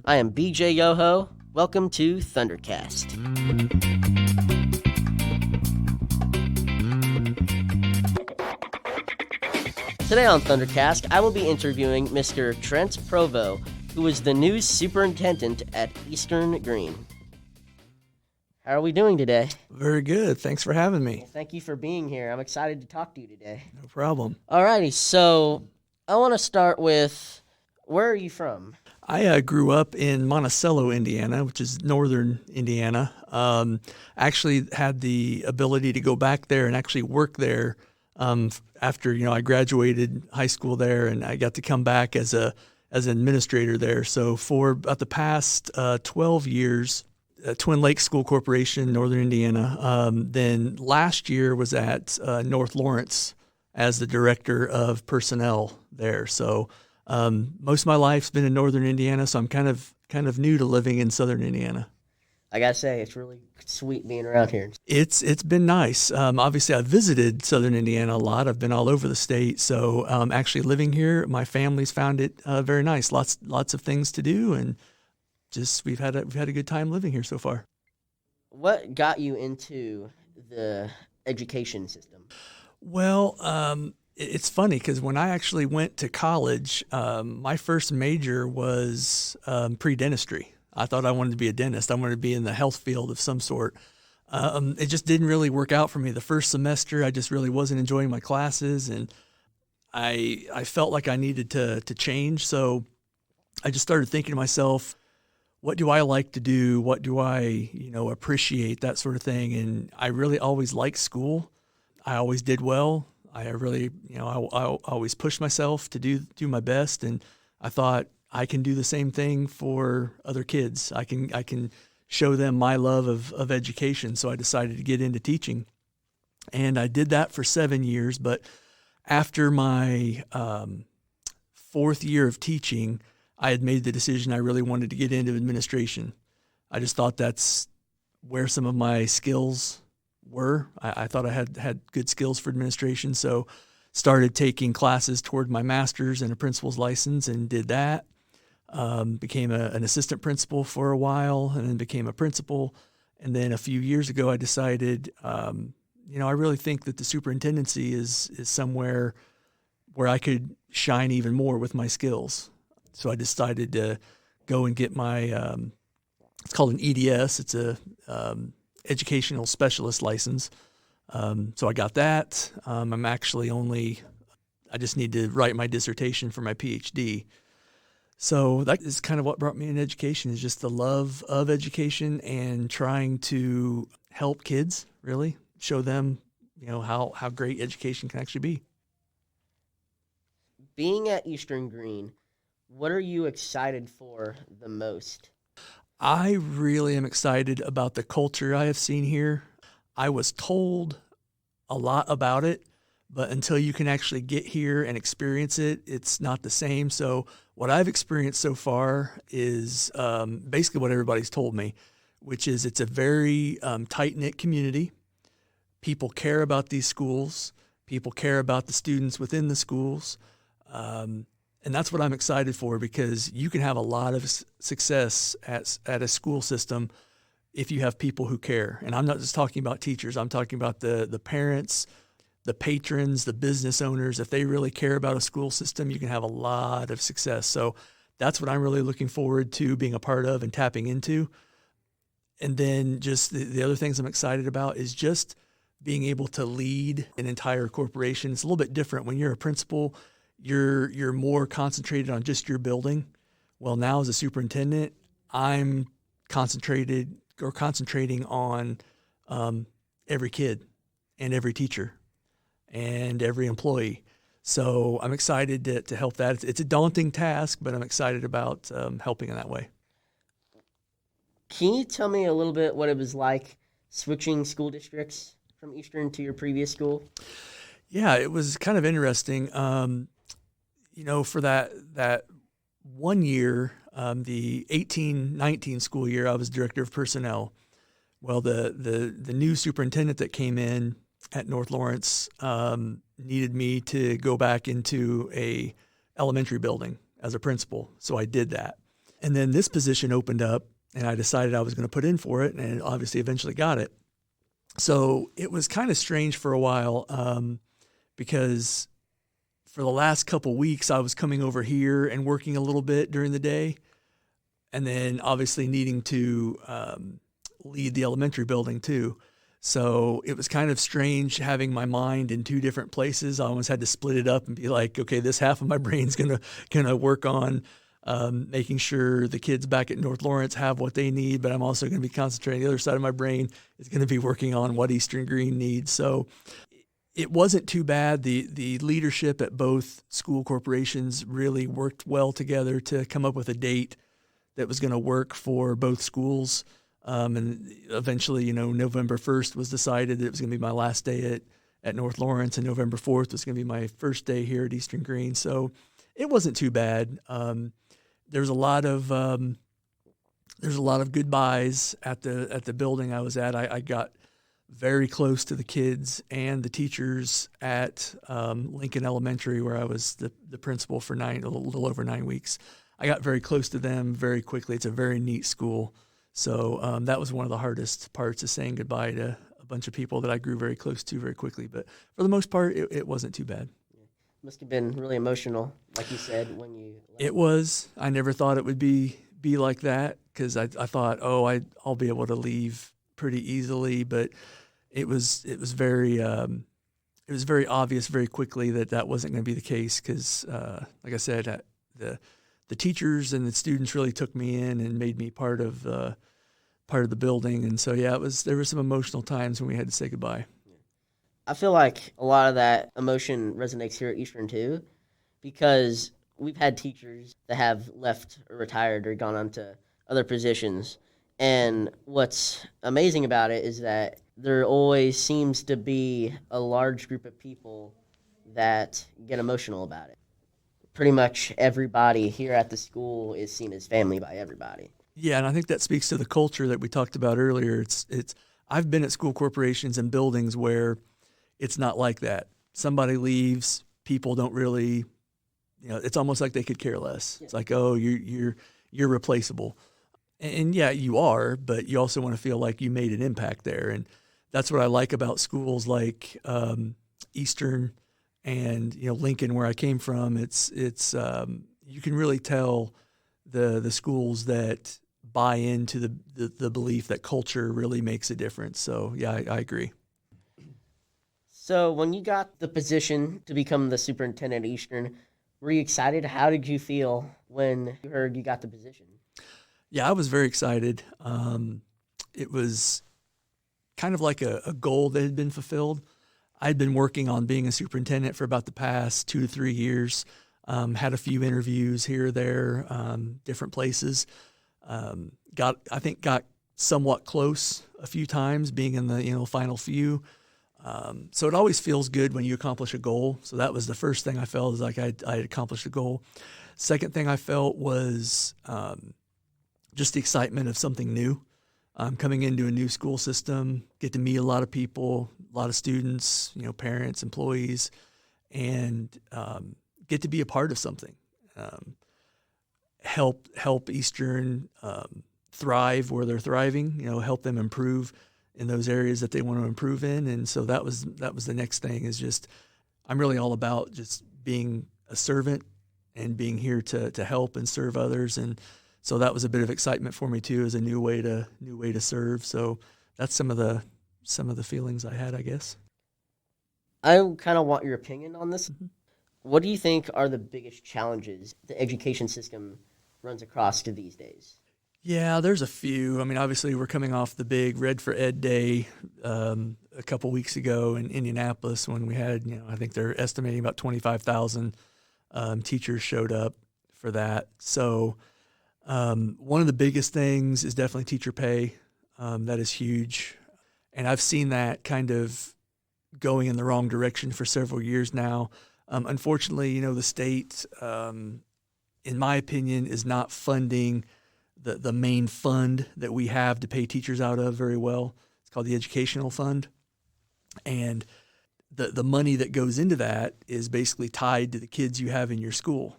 I am BJ Yoho. Welcome to Thundercast. Today on Thundercast, I will be interviewing Mr. Trent Provo, who is the new superintendent at Eastern Greene. How are we doing today? Very good. Thanks for having me. Well, thank you for being here. I'm excited to talk to you today. No problem. Alrighty, so I want to start with, where are you from? I grew up in Monticello, Indiana, which is northern Indiana. Actually had the ability to go back there and actually work there after I graduated high school there, and I got to come back as an administrator there. So for about the past 12 years, Twin Lakes School Corporation, Northern Indiana. Then last year was at North Lawrence as the director of personnel there. So most of my life's been in Northern Indiana, so I'm kind of new to living in Southern Indiana. I gotta say, it's really sweet being around here. It's been nice. Obviously, I've visited Southern Indiana a lot. I've been all over the state. So actually living here, my family's found it very nice. Lots of things to do, and we've had a good time living here so far. What got you into the education system? Well, it's funny because when I actually went to college, my first major was pre-dentistry. I thought I wanted to be a dentist. I wanted to be in the health field of some sort. It just didn't really work out for me. The first semester, I just really wasn't enjoying my classes, and I felt like I needed to change. So I just started thinking to myself, what do I like to do? What do I, appreciate, that sort of thing. And I really always liked school. I always did well. I really, I always pushed myself to do my best. And I thought I can do the same thing for other kids. I can show them my love of education. So I decided to get into teaching. And I did that for 7 years. But after my fourth year of teaching, I had made the decision I really wanted to get into administration. I just thought that's where some of my skills were. I thought I had good skills for administration, so started taking classes toward my master's and a principal's license and did that. Became an assistant principal for a while and then became a principal. And then a few years ago, I decided, I really think that the superintendency is somewhere where I could shine even more with my skills. So I decided to go and get my, it's called an EDS. It's a educational specialist license. So I got that. I just need to write my dissertation for my PhD. So that is kind of what brought me in education, is just the love of education and trying to help kids, really show them, how great education can actually be. Being at Eastern Greene, what are you excited for the most? I really am excited about the culture I have seen here. I was told a lot about it, but until you can actually get here and experience it, it's not the same. So what I've experienced so far is basically what everybody's told me, which is it's a very tight-knit community. People care about these schools. People care about the students within the schools. And that's what I'm excited for, because you can have a lot of success at a school system if you have people who care. And I'm not just talking about teachers. I'm talking about the parents, the patrons, the business owners. If they really care about a school system, you can have a lot of success. So that's what I'm really looking forward to being a part of and tapping into. And then just the other things I'm excited about is just being able to lead an entire corporation. It's a little bit different when you're a principal. You're more concentrated on just your building. Well, now as a superintendent, I'm concentrating on every kid and every teacher and every employee. So I'm excited to help that. It's a daunting task, but I'm excited about helping in that way. Can you tell me a little bit what it was like switching school districts from Eastern to your previous school? Yeah, it was kind of interesting. For that 1 year, the 18-19 school year, I was director of personnel. Well, the new superintendent that came in at North Lawrence needed me to go back into a elementary building as a principal, so I did that. And then this position opened up, and I decided I was going to put in for it, and obviously eventually got it. So it was kind of strange for a while because for the last couple weeks I was coming over here and working a little bit during the day, and then obviously needing to lead the elementary building too. So it was kind of strange having my mind in two different places. I almost had to split it up and be like, okay, this half of my brain's gonna work on making sure the kids back at North Lawrence have what they need, but I'm also going to be concentrating. The other side of my brain is going to be working on what Eastern Greene needs. So it wasn't too bad. The leadership at both school corporations really worked well together to come up with a date that was going to work for both schools. And eventually, November 1st was decided that it was going to be my last day at North Lawrence, and November 4th was going to be my first day here at Eastern Greene. So it wasn't too bad. There's a lot of goodbyes at the building I was at. I got very close to the kids and the teachers at Lincoln Elementary, where I was the principal for a little over 9 weeks. I got very close to them very quickly. It's a very neat school. So that was one of the hardest parts, is saying goodbye to a bunch of people that I grew very close to very quickly. But for the most part, it wasn't too bad. Must have been really emotional, like you said, when you left. It was. I never thought it would be like that, because I thought, I'll be able to leave pretty easily. But it was very obvious very quickly that wasn't going to be the case, because like I said, the teachers and the students really took me in and made me part of the building. And so, there were some emotional times when we had to say goodbye. I feel like a lot of that emotion resonates here at Eastern too, because we've had teachers that have left or retired or gone on to other positions. And what's amazing about it is that there always seems to be a large group of people that get emotional about it. Pretty much everybody here at the school is seen as family by everybody. Yeah, and I think that speaks to the culture that we talked about earlier. I've been at school corporations and buildings where it's not like that. Somebody leaves, people don't really, it's almost like they could care less. Yeah. It's like, you're replaceable. And yeah, you are, but you also want to feel like you made an impact there. And that's what I like about schools like Eastern and Lincoln, where I came from. It's you can really tell the schools that buy into the belief that culture really makes a difference. So yeah, I agree. So when you got the position to become the superintendent at Eastern, were you excited? How did you feel when you heard you got the position? Yeah, I was very excited. It was kind of like a goal that had been fulfilled. I'd been working on being a superintendent for about the past 2 to 3 years, had a few interviews here or there, different places. Got somewhat close a few times, being in the final few. So it always feels good when you accomplish a goal. So that was the first thing I felt, is like I had accomplished a goal. Second thing I felt was just the excitement of something new. Coming into a new school system, get to meet a lot of people, a lot of students, parents, employees, and get to be a part of something. Help Eastern thrive where they're thriving. Help them improve in those areas that they want to improve in. And so that was the next thing, is just, I'm really all about just being a servant and being here to help and serve others. And so that was a bit of excitement for me too, as a new way to serve. So that's some of the feelings I had, I guess. I kind of want your opinion on this. Mm-hmm. What do you think are the biggest challenges the education system runs across to these days? Yeah, there's a few. I mean, obviously we're coming off the big Red for Ed Day a couple weeks ago in Indianapolis, when we had, I think they're estimating about 25,000 teachers showed up for that. So one of the biggest things is definitely teacher pay. That is huge. And I've seen that kind of going in the wrong direction for several years now. Unfortunately, the state, in my opinion, is not funding the main fund that we have to pay teachers out of very well. It's called the Educational Fund. And the money that goes into that is basically tied to the kids you have in your school.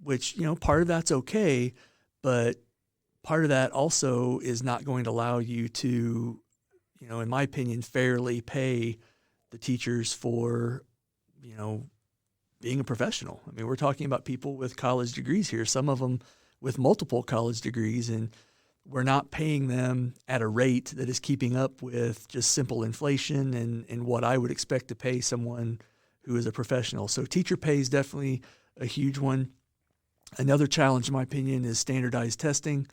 which, part of that's okay, but part of that also is not going to allow you to, in my opinion, fairly pay the teachers for, being a professional. I mean, we're talking about people with college degrees here, some of them with multiple college degrees, and we're not paying them at a rate that is keeping up with just simple inflation and what I would expect to pay someone who is a professional. So teacher pay is definitely a huge one. Another challenge, in my opinion, is standardized testing.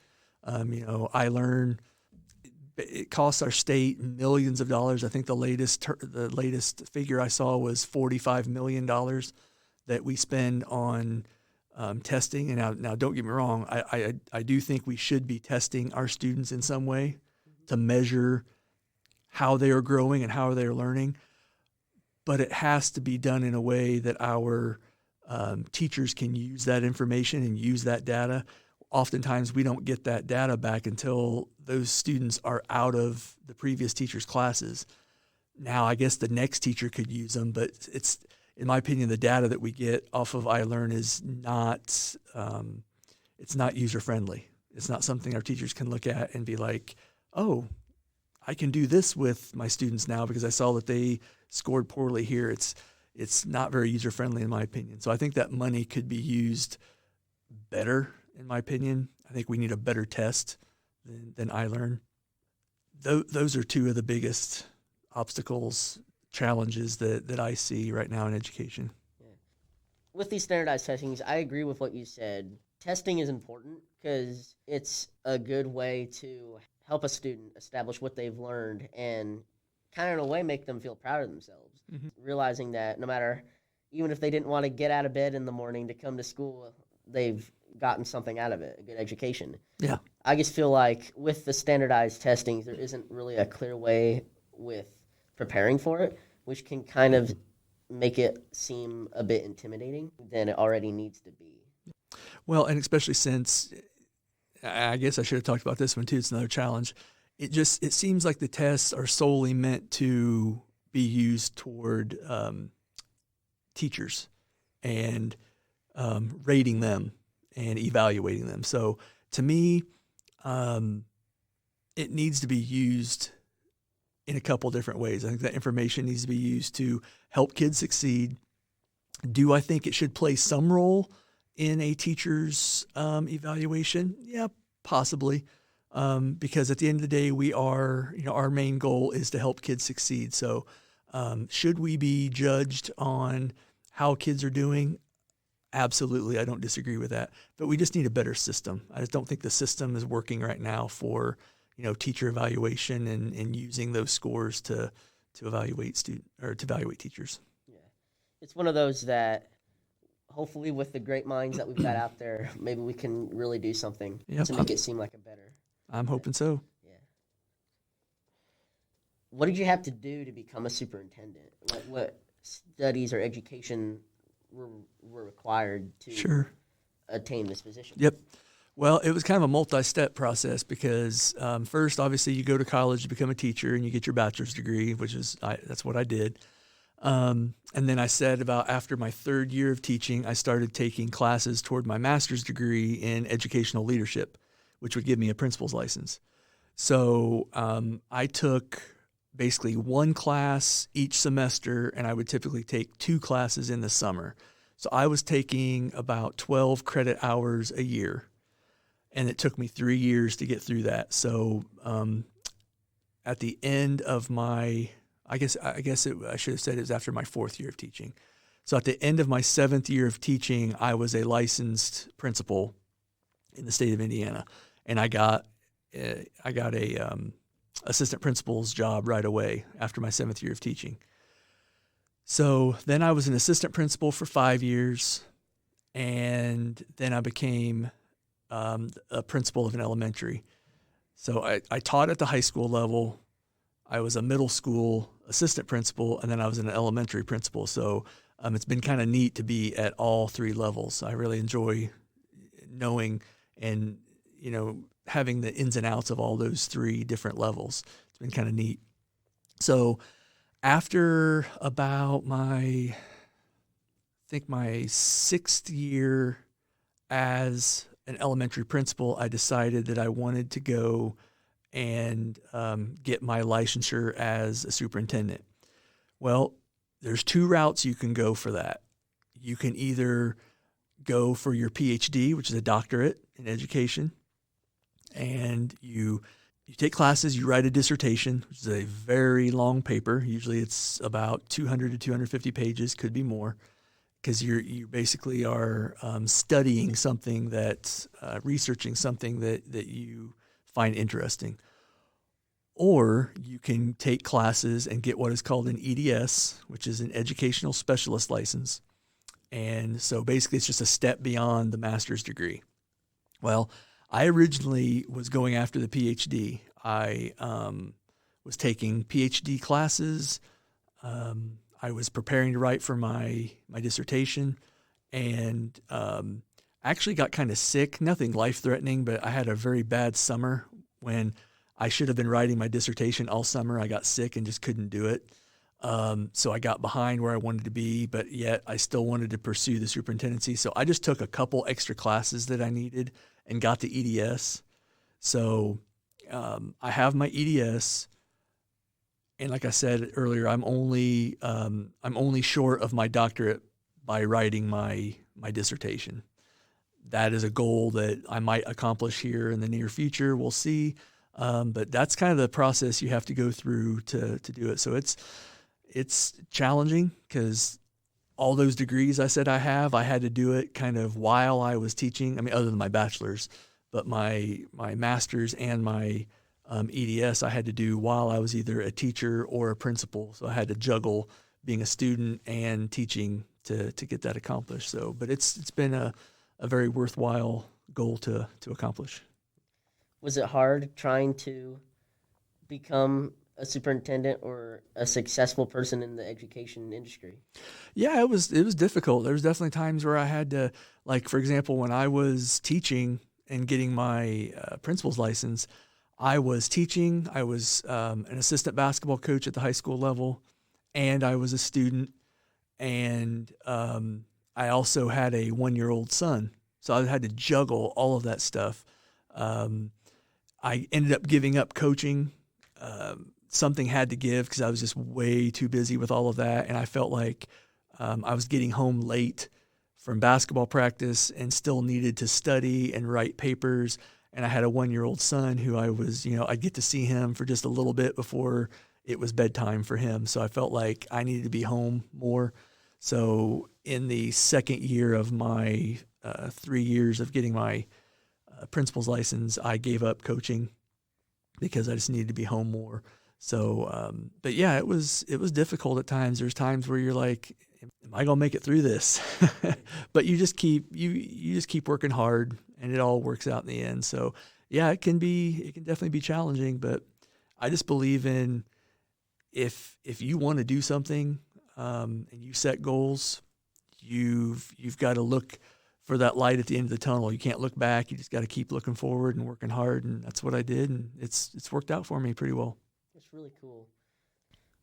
I learn it costs our state millions of dollars. I think the latest figure I saw was $45 million that we spend on testing. And now, don't get me wrong, I do think we should be testing our students in some way to measure how they are growing and how they are learning. But it has to be done in a way that our teachers can use that information and use that data. Oftentimes, we don't get that data back until those students are out of the previous teacher's classes. Now, I guess the next teacher could use them, but it's, in my opinion, the data that we get off of iLearn is not, it's not user-friendly. It's not something our teachers can look at and be like, oh, I can do this with my students now because I saw that they scored poorly here. It's not very user-friendly, in my opinion. So I think that money could be used better, in my opinion. I think we need a better test than iLearn. Those are two of the biggest obstacles, challenges that I see right now in education. Yeah. With these standardized testings, I agree with what you said. Testing is important because it's a good way to help a student establish what they've learned and kind of in a way make them feel proud of themselves, realizing that no matter, even if they didn't want to get out of bed in the morning to come to school, they've gotten something out of it, a good education. Yeah. I just feel like with the standardized testings, there isn't really a clear way with preparing for it, which can kind of make it seem a bit intimidating than it already needs to be. Well, and especially since, I guess I should have talked about this one too, it's another challenge. It seems like the tests are solely meant to be used toward teachers and rating them and evaluating them. So to me, it needs to be used in a couple different ways. I think that information needs to be used to help kids succeed. Do I think it should play some role in a teacher's evaluation? Yeah, possibly. Because at the end of the day, we are, our main goal is to help kids succeed. So should we be judged on how kids are doing? Absolutely. I don't disagree with that. But we just need a better system. I just don't think the system is working right now for, teacher evaluation and using those scores to evaluate to evaluate teachers. Yeah. It's one of those that hopefully with the great minds that we've got out there, maybe we can really do something to make it seem like a better. I'm hoping so. Yeah. What did you have to do to become a superintendent? What studies or education were required to attain this position? Yep. Well, it was kind of a multi-step process because first, obviously, you go to college to become a teacher and you get your bachelor's degree, which is that's what I did. And then I said after my third year of teaching, I started taking classes toward my master's degree in educational leadership, which would give me a principal's license. So I took basically one class each semester, and I would typically take 2 classes in the summer. So I was taking about 12 credit hours a year, and it took me 3 years to get through that. So at the end of my, I should have said it was after my 4th year of teaching. So at the end of my 7th year of teaching, I was a licensed principal in the state of Indiana, and I got a assistant principal's job right away after my 7th year of teaching. So then I was an assistant principal for 5 years, and then I became a principal of an elementary. So I taught at the high school level. I was a middle school assistant principal, and then I was an elementary principal. So it's been kind of neat to be at all 3 levels. I really enjoy knowing and, having the ins and outs of all those 3 different levels. It's been kind of neat. So after about my think my 6th year as an elementary principal, I decided that I wanted to go and get my licensure as a superintendent. Well, there's 2 routes you can go for that. You can either go for your PhD, which is a doctorate in education, and you take classes, you write a dissertation, which is a very long paper. Usually it's about 200 to 250 pages, could be more, because you basically are studying something researching something that you find interesting. Or you can take classes and get what is called an EDS, which is an educational specialist license. And so basically it's just a step beyond the master's degree. Well, I originally was going after the PhD. I was taking PhD classes. I was preparing to write for my dissertation, and actually got kind of sick. Nothing life-threatening, but I had a very bad summer when I should have been writing my dissertation all summer. I got sick and just couldn't do it. So I got behind where I wanted to be, but yet I still wanted to pursue the superintendency. So I just took a couple extra classes that I needed and got the EDS. So I have my EDS, and like I said earlier, I'm only short of my doctorate by writing my dissertation. That is a goal that I might accomplish here in the near future. We'll see. But that's kind of the process you have to go through to do it. So it's challenging because all those degrees I said I had to do it kind of while I was teaching. I mean, other than my bachelor's, but my master's and my EDS I had to do while I was either a teacher or a principal. So I had to juggle being a student and teaching to get that accomplished. So, but it's been a very worthwhile goal to accomplish. Was it hard trying to become a superintendent or a successful person in the education industry? Yeah, it was difficult. There was definitely times where I had to, like, for example, when I was teaching and getting my principal's license, I was teaching. I was an assistant basketball coach at the high school level, and I was a student, and I also had a 1-year-old son. So I had to juggle all of that stuff. I ended up giving up coaching. Something had to give because I was just way too busy with all of that. And I felt like I was getting home late from basketball practice and still needed to study and write papers. And I had a 1-year-old son who I'd get to see him for just a little bit before it was bedtime for him. So I felt like I needed to be home more. So in the second year of my 3 years of getting my principal's license, I gave up coaching because I just needed to be home more. So, but yeah, it was difficult at times. There's times where you're like, am I going to make it through this? But you just keep working hard, and it all works out in the end. So yeah, it can definitely be challenging, but I just believe in if you want to do something, and you set goals, you've got to look for that light at the end of the tunnel. You can't look back. You just got to keep looking forward and working hard. And that's what I did. And it's worked out for me pretty well. That's really cool.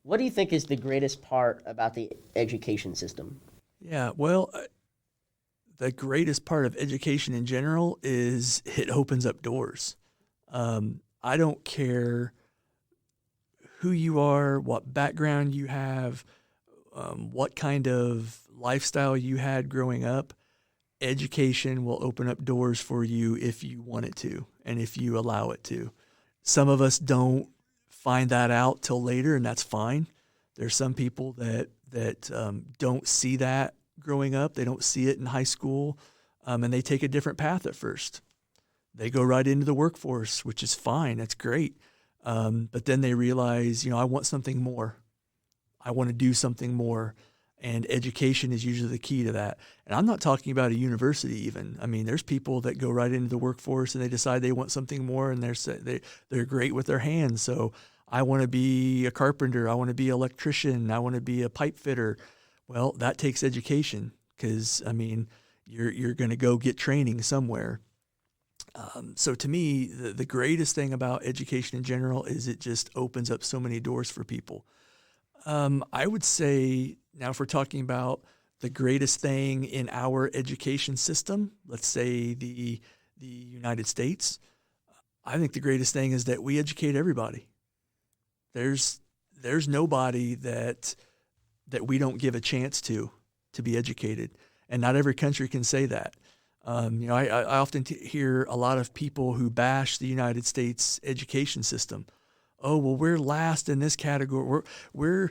What do you think is the greatest part about the education system? Yeah, well, the greatest part of education in general is it opens up doors. I don't care who you are, what background you have, what kind of lifestyle you had growing up. Education will open up doors for you if you want it to and if you allow it to. Some of us don't find that out till later, and that's fine. There's some people that don't see that growing up. They don't see it in high school, and they take a different path at first. They go right into the workforce, which is fine. That's great. But then they realize, I want something more. I want to do something more. And education is usually the key to that. And I'm not talking about a university even. I mean, there's people that go right into the workforce and they decide they want something more, and they're great with their hands. So I want to be a carpenter. I want to be an electrician. I want to be a pipe fitter. Well, that takes education because, I mean, you're going to go get training somewhere. So to me, the greatest thing about education in general is it just opens up so many doors for people. I would say now if we're talking about the greatest thing in our education system, let's say the United States, I think the greatest thing is that we educate everybody. There's nobody that we don't give a chance to be educated, and not every country can say that. I often hear a lot of people who bash the United States education system. Oh, well, we're last in this category. We're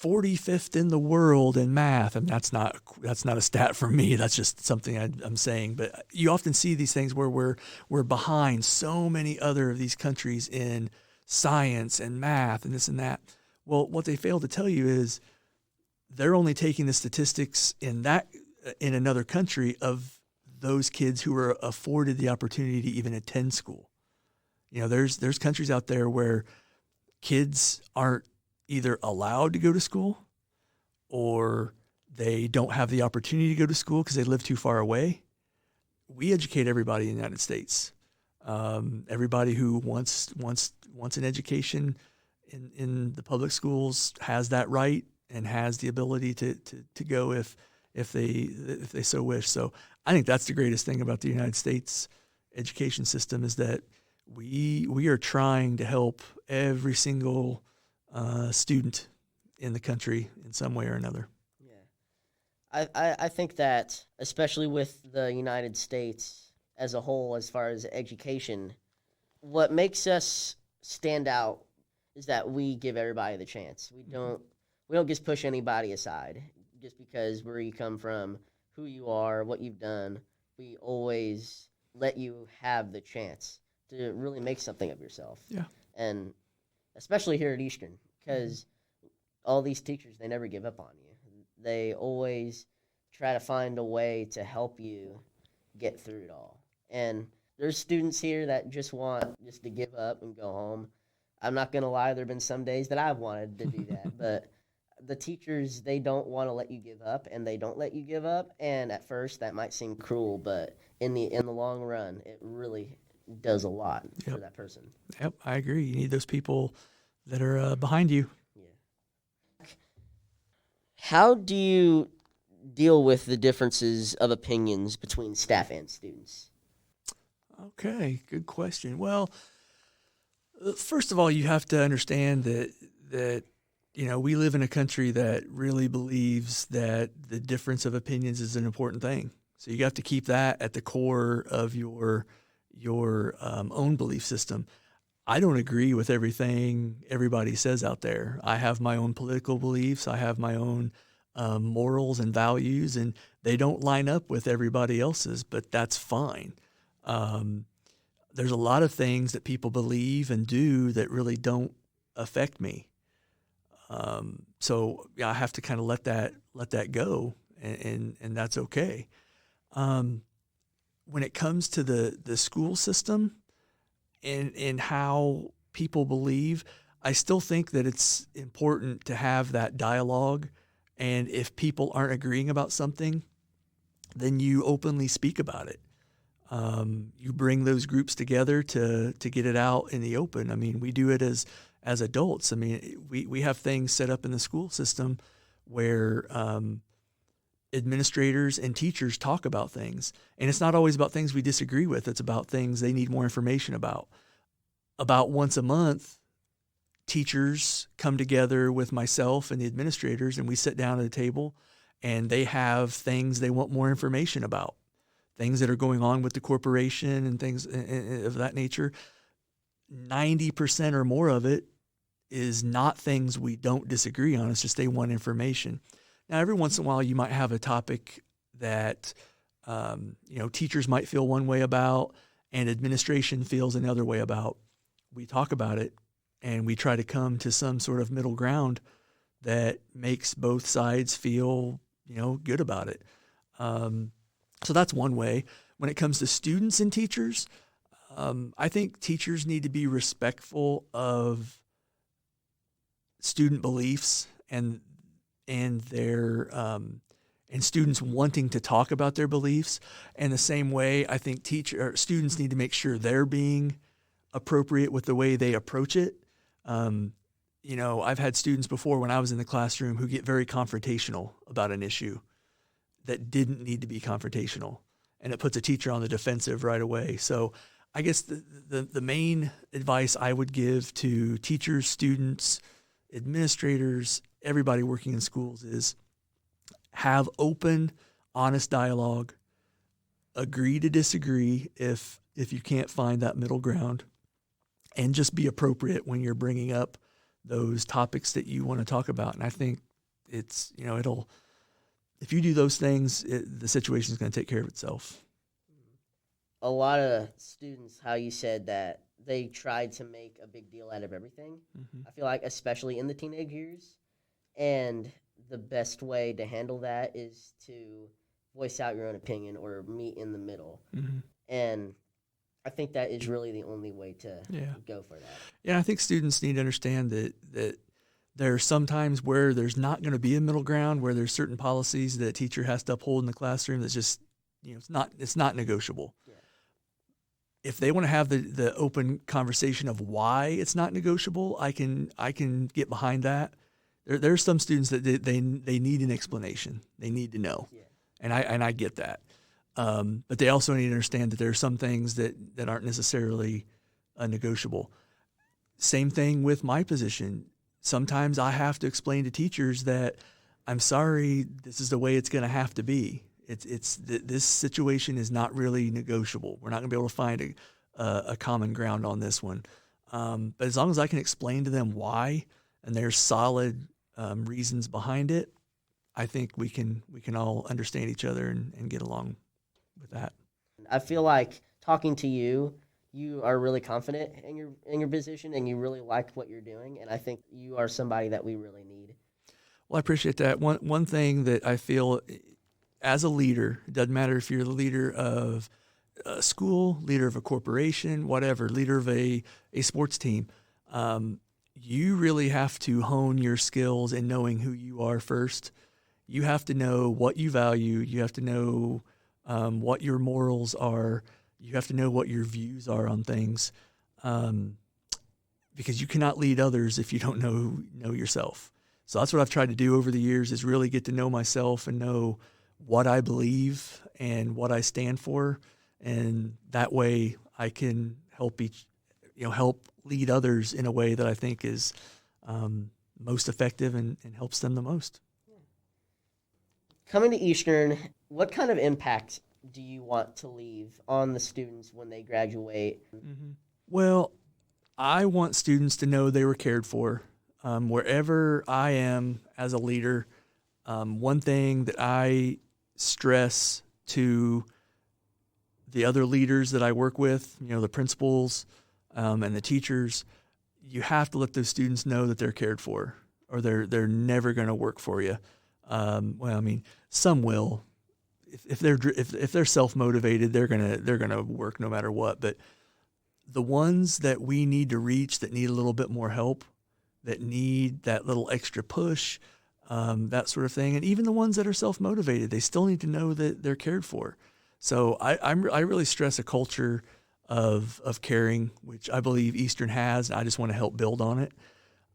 45th in the world in math, and that's not a stat for me. That's just something I'm saying. But you often see these things where we're behind so many other of these countries in science and math and this and that. Well, what they fail to tell you is they're only taking the statistics in another country of those kids who are afforded the opportunity to even attend school. There's countries out there where kids aren't either allowed to go to school or they don't have the opportunity to go to school because they live too far away. We educate everybody in the United States. Everybody who wants an education in the public schools has that right and has the ability to go if they so wish. So I think that's the greatest thing about the United States education system is that we are trying to help every single student in the country in some way or another. Yeah, I think that especially with the United States as a whole, as far as education, what makes us stand out is that we give everybody the chance. We don't just push anybody aside just because where you come from, who you are, what you've done. We always let you have the chance to really make something of yourself. Yeah. And especially here at Eastern, because all these teachers, they never give up on you. They always try to find a way to help you get through it all. And there's students here that just want just to give up and go home. I'm not going to lie, there have been some days that I've wanted to do that, but the teachers, they don't want to let you give up, and they don't let you give up. And at first, that might seem cruel, but in the long run, it really does a lot for that person. Yep, I agree. You need those people that are behind you. Yeah. How do you deal with the differences of opinions between staff and students? Okay, good question. Well, first of all, you have to understand that we live in a country that really believes that the difference of opinions is an important thing. So you have to keep that at the core of your own belief system. I don't agree with everything everybody says out there. I have my own political beliefs. I have my own morals and values, and they don't line up with everybody else's, but that's fine. There's a lot of things that people believe and do that really don't affect me. So I have to kind of let that go, and that's okay. When it comes to the school system and how people believe, I still think that it's important to have that dialogue. And if people aren't agreeing about something, then you openly speak about it. You bring those groups together to get it out in the open. I mean, we do it as adults. I mean, we have things set up in the school system where administrators and teachers talk about things. And it's not always about things we disagree with. It's about things they need more information about. About once a month, teachers come together with myself and the administrators, and we sit down at a table, and they have things they want more information about, things that are going on with the corporation and things of that nature. 90% or more of it is not things we don't disagree on. It's just they want information. Now, every once in a while, you might have a topic that teachers might feel one way about and administration feels another way about. We talk about it, and we try to come to some sort of middle ground that makes both sides feel, good about it. So that's one way. When it comes to students and teachers, I think teachers need to be respectful of student beliefs and their and students wanting to talk about their beliefs. And the same way, I think students need to make sure they're being appropriate with the way they approach it. I've had students before when I was in the classroom who get very confrontational about an issue. that didn't need to be confrontational, and it puts a teacher on the defensive right away. So I guess the main advice I would give to teachers, students, administrators, everybody working in schools is have open, honest dialogue, agree to disagree if you can't find that middle ground, and just be appropriate when you're bringing up those topics that you want to talk about. And I think it's, if you do those things, the situation is going to take care of itself. A lot of students, how you said that they tried to make a big deal out of everything. Mm-hmm. I feel like especially in the teenage years, and the best way to handle that is to voice out your own opinion or meet in the middle. Mm-hmm. And I think that is really the only way to go for that. Yeah, I think students need to understand that there are some times where there's not going to be a middle ground, where there's certain policies that a teacher has to uphold in the classroom that's just, it's not negotiable. Yeah. If they want to have the open conversation of why it's not negotiable, I can get behind that. There's some students that they need an explanation. They need to know. Yeah. And I get that. But they also need to understand that there are some things that aren't necessarily negotiable. Same thing with my position. Sometimes I have to explain to teachers that I'm sorry, this is the way it's going to have to be. This situation is not really negotiable. We're not going to be able to find a common ground on this one. But as long as I can explain to them why, and there's solid reasons behind it, I think we can all understand each other and get along with that. I feel like talking to you are really confident in your position, and you really like what you're doing, and I think you are somebody that we really need. Well, I appreciate that. One thing that I feel as a leader, it doesn't matter if you're the leader of a school, leader of a corporation, whatever, leader of a sports team, you really have to hone your skills in knowing who you are first. You have to know what you value. You have to know what your morals are. You have to know what your views are on things, because you cannot lead others if you don't know yourself. So that's what I've tried to do over the years, is really get to know myself and know what I believe and what I stand for, and that way I can help lead others in a way that I think is most effective and helps them the most. Coming to Eastern, what kind of impact do you want to leave on the students when they graduate? Mm-hmm. Well, I want students to know they were cared for. Wherever I am as a leader, one thing that I stress to the other leaders that I work with, the principals and the teachers, you have to let those students know that they're cared for, or they're never going to work for you. Some will. If they're self-motivated, they're gonna work no matter what. But the ones that we need to reach, that need a little bit more help, that need that little extra push, that sort of thing, and even the ones that are self-motivated, they still need to know that they're cared for. So I really stress a culture of caring, which I believe Eastern has, and I just want to help build on it.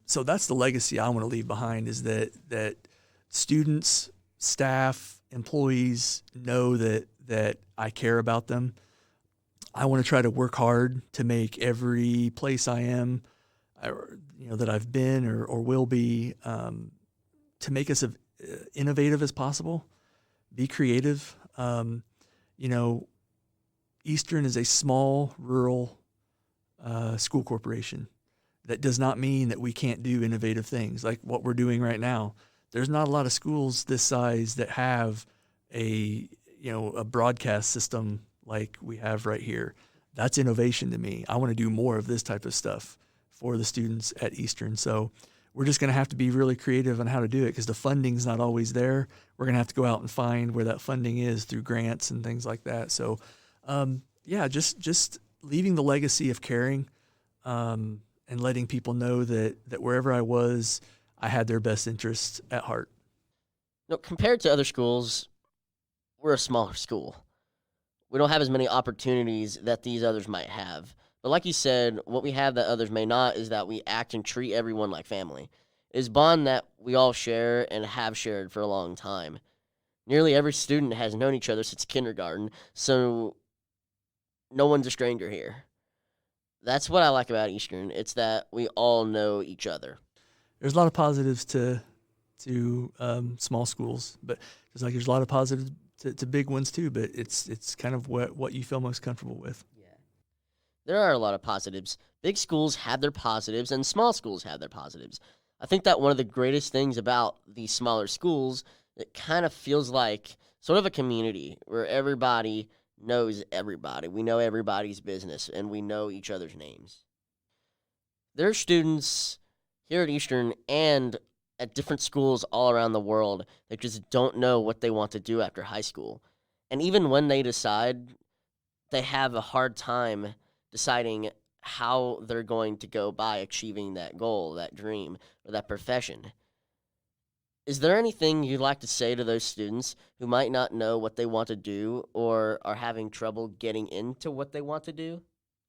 So that's the legacy I want to leave behind, is that students, staff, employees know that I care about them. I want to try to work hard to make every place I am, that I've been or will be, to make us as innovative as possible, be creative. Eastern is a small, rural school corporation. That does not mean that we can't do innovative things like what we're doing right now. There's not a lot of schools this size that have a broadcast system like we have right here. That's innovation to me. I want to do more of this type of stuff for the students at Eastern. So we're just going to have to be really creative on how to do it, because the funding's not always there. We're going to have to go out and find where that funding is through grants and things like that. So, just leaving the legacy of caring, and letting people know that wherever I was, I had their best interests at heart. No, compared to other schools, we're a smaller school. We don't have as many opportunities that these others might have. But like you said, what we have that others may not is that we act and treat everyone like family. It's a bond that we all share and have shared for a long time. Nearly every student has known each other since kindergarten, so no one's a stranger here. That's what I like about Eastern. It's that we all know each other. There's a lot of positives to small schools, but just like there's a lot of positives to big ones too. But it's kind of what you feel most comfortable with. Yeah. There are a lot of positives. Big schools have their positives, and small schools have their positives. I think that one of the greatest things about these smaller schools, it kind of feels like sort of a community where everybody knows everybody. We know everybody's business, and we know each other's names. There are students here at Eastern and at different schools all around the world that just don't know what they want to do after high school. And even when they decide, they have a hard time deciding how they're going to go by achieving that goal, that dream, or that profession. Is there anything you'd like to say to those students who might not know what they want to do or are having trouble getting into what they want to do?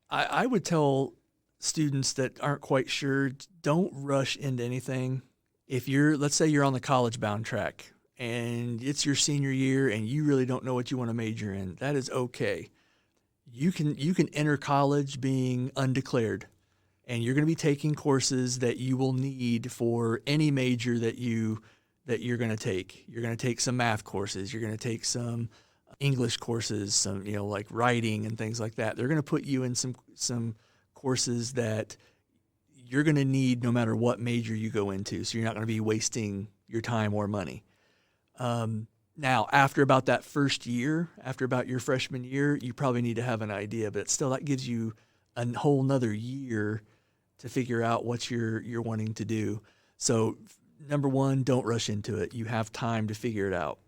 I would tell students that aren't quite sure, don't rush into anything. If let's say you're on the college bound track and it's your senior year and you really don't know what you want to major in, that is okay. You can enter college being undeclared, and you're going to be taking courses that you will need for any major that you're going to take. You're going to take some math courses. You're going to take some English courses, some like writing and things like that. They're going to put you in some courses that you're going to need no matter what major you go into. So you're not going to be wasting your time or money. Now, after about that first year, after about your freshman year, you probably need to have an idea, but still that gives you a whole nother year to figure out what you're wanting to do. So number one, don't rush into it. You have time to figure it out.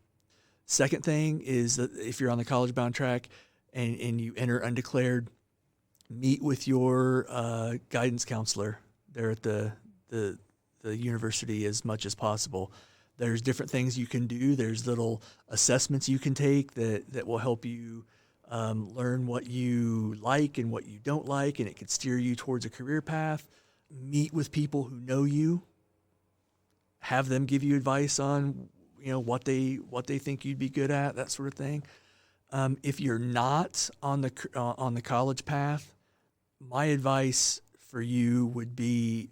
Second thing is that if you're on the college bound track and you enter undeclared, meet with your guidance counselor there at the university as much as possible. There's different things you can do. There's little assessments you can take that will help you learn what you like and what you don't like, and it could steer you towards a career path. Meet with people who know you. Have them give you advice on what they think you'd be good at, that sort of thing. If you're not on the college path, my advice for you would be,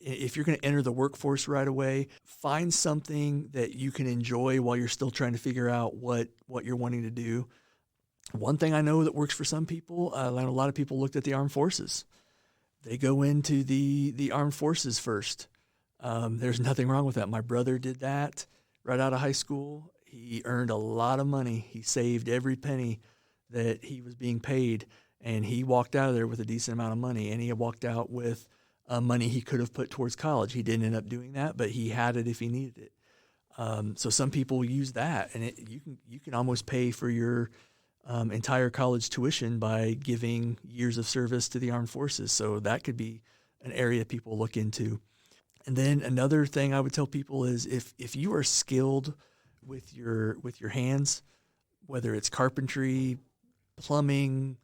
if you're going to enter the workforce right away, find something that you can enjoy while you're still trying to figure out what you're wanting to do. One thing I know that works for some people, a lot of people looked at the armed forces. They go into the armed forces first. There's nothing wrong with that. My brother did that right out of high school. He earned a lot of money. He saved every penny that he was being paid, and he walked out of there with a decent amount of money, and he walked out with money he could have put towards college. He didn't end up doing that, but he had it if he needed it. So some people use that, and you can almost pay for your entire college tuition by giving years of service to the armed forces. So that could be an area people look into. And then another thing I would tell people is if you are skilled with your hands, whether it's carpentry, plumbing,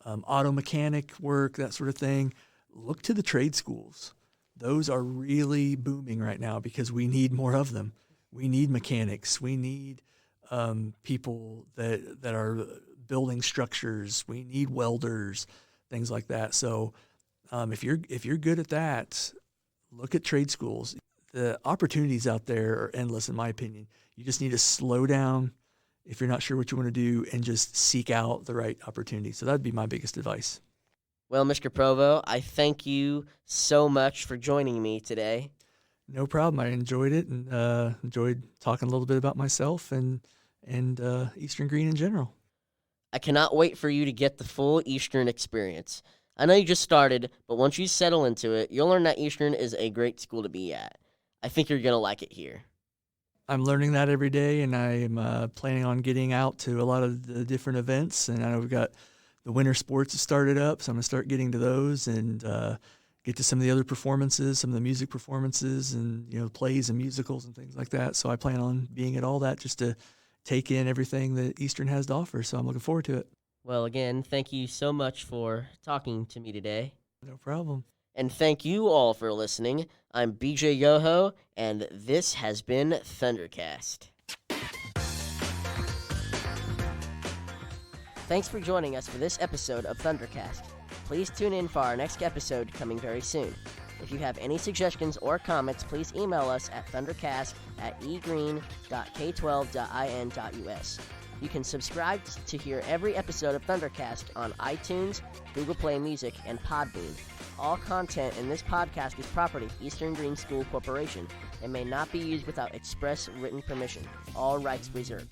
auto mechanic work, that sort of thing, look to the trade schools. Those are really booming right now because we need more of them. We need mechanics. We need people that are building structures. We need welders, things like that. So if you're good at that, look at trade schools. The opportunities out there are endless, in my opinion. You just need to slow down if you're not sure what you want to do and just seek out the right opportunity. So that'd be my biggest advice. Well, Mr. Provo, I thank you so much for joining me today. No problem. I enjoyed it and enjoyed talking a little bit about myself and Eastern Greene in general. I cannot wait for you to get the full Eastern experience. I know you just started, but once you settle into it, you'll learn that Eastern is a great school to be at. I think you're going to like it here. I'm learning that every day, and I'm planning on getting out to a lot of the different events. And I know we've got the winter sports started up, so I'm going to start getting to those and get to some of the other performances, some of the music performances and plays and musicals and things like that. So I plan on being at all that just to take in everything that Eastern has to offer. So I'm looking forward to it. Well, again, thank you so much for talking to me today. No problem. And thank you all for listening. I'm BJ Yoho, and this has been Thundercast. Thanks for joining us for this episode of Thundercast. Please tune in for our next episode coming very soon. If you have any suggestions or comments, please email us at thundercast@egreen.k12.in.us. You can subscribe to hear every episode of Thundercast on iTunes, Google Play Music, and Podbean. All content in this podcast is property of Eastern Greene School Corporation and may not be used without express written permission. All rights reserved.